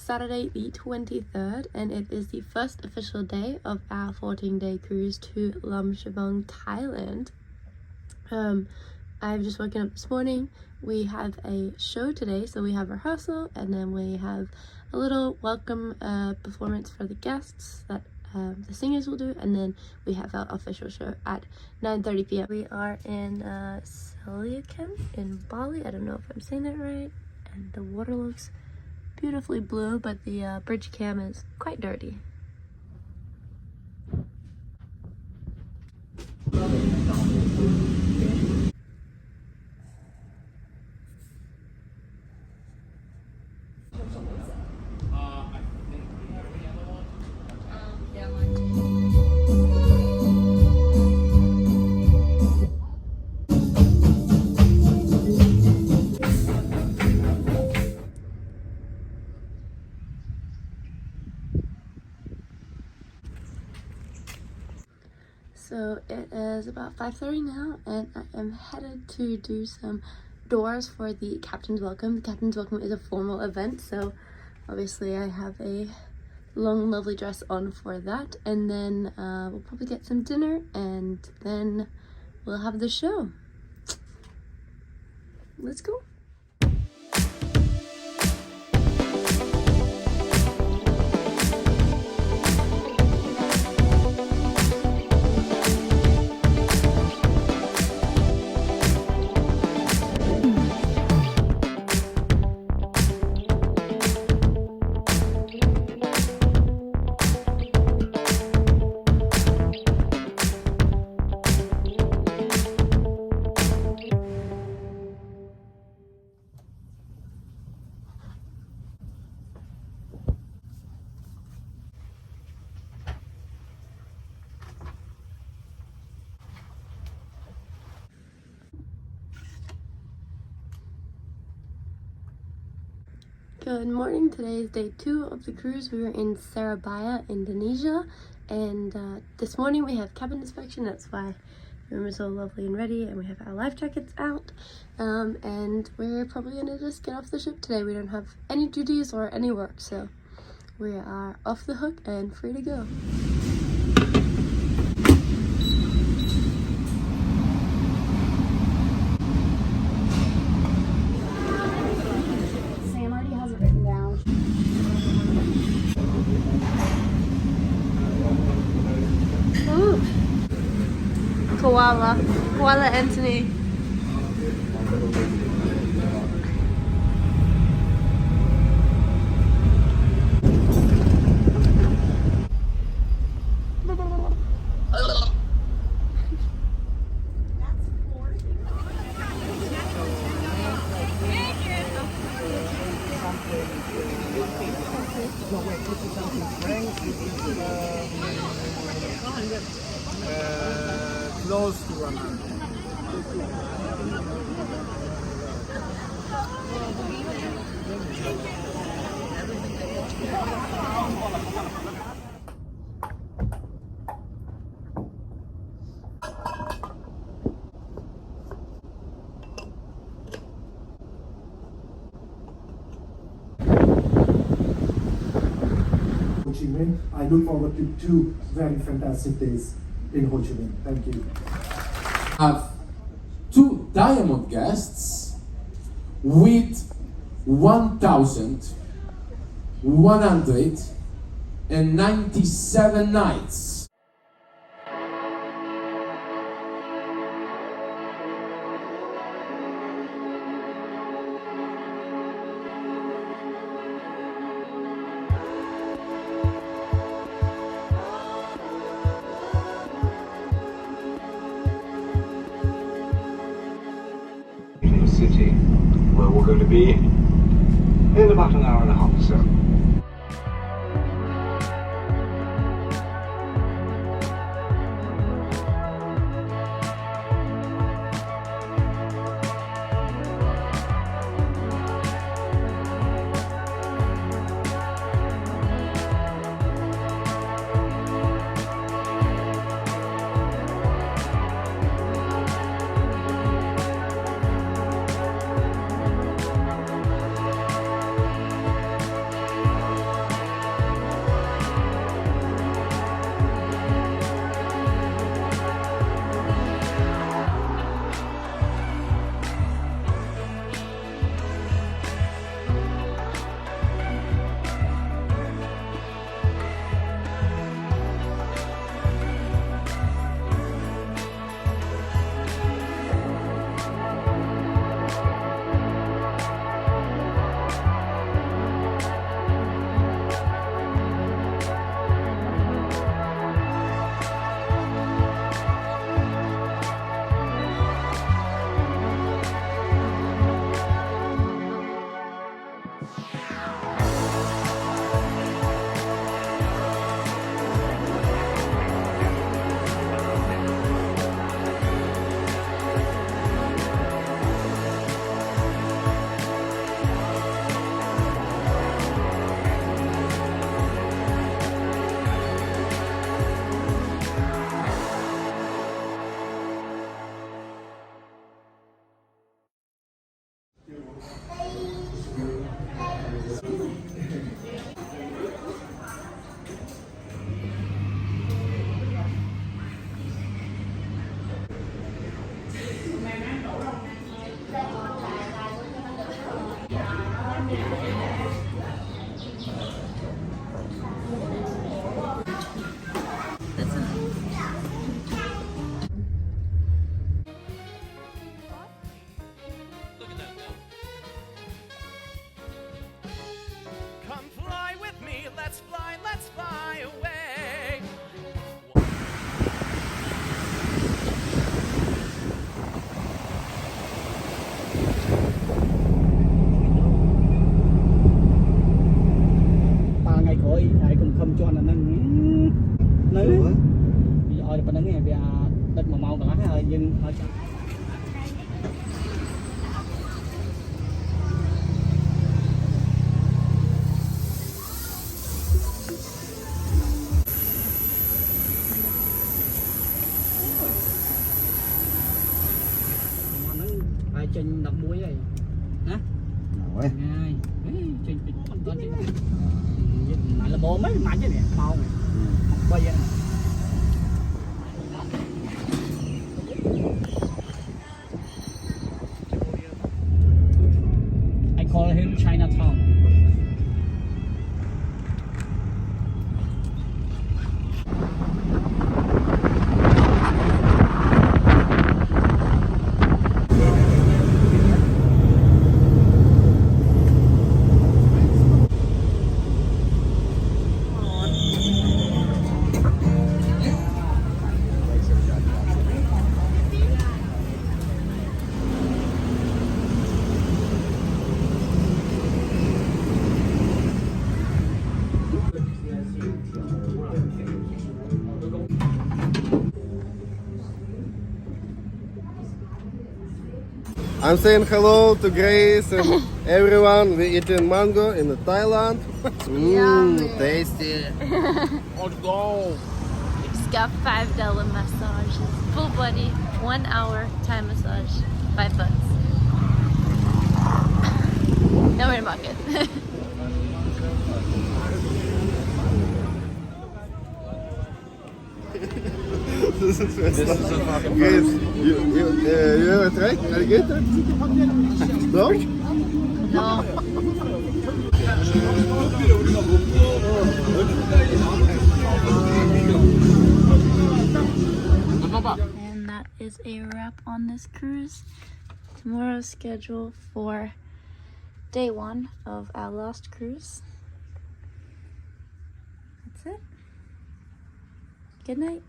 Saturday the 23rd, and it is the first official day of our 14-day cruise to Lamshabang, Thailand. I've just woken up this morning. We have a show today, so we have rehearsal, and then we have a little welcome performance for the guests that the singers will do, and then we have our official show at 9:30 p.m. We are in Seliakem in Bali. I don't know if I'm saying that right, and the water looks beautifully blue, but the bridge cam is quite dirty. So it is about 5:30 now, and I am headed to do some doors for the Captain's Welcome. The Captain's Welcome is a formal event, so obviously I have a long lovely dress on for that, and then we'll probably get some dinner, and then we'll have the show. Let's go. Good morning. Today is day 2 of the cruise. We were in Surabaya, Indonesia, and this morning we have cabin inspection. That's why the room is so lovely and ready, and we have our life jackets out, and we're probably gonna just get off the ship today. We don't have any duties or any work, so we are off the hook and free to go. Koala Anthony. Close to 100. Ho Chi Minh. I look forward to 2 very fantastic days in Ho Chi Minh. Thank you. Have 2 diamond guests with 1,197 nights. City, where we're going to be in about an hour and a half or so. Đinh mà mau cả thôi nhưng thôi chắc ai trên đập muối này hả? Rồi. Ngay trên con trên này là bố mấy mạnh chứ nè mau này bây giờ I call him Chinatown. I'm saying hello to Grace and everyone. We're eating mango in Thailand. Yummy. Tasty. Let's go. Just got $5 massages, full body, 1 hour Thai massage, $5. Now we're in market. This is fucking Grace, you ever tried alligator? No? No. And that is a wrap on this cruise. Tomorrow's schedule for day 1 of our last cruise. That's it. Good night.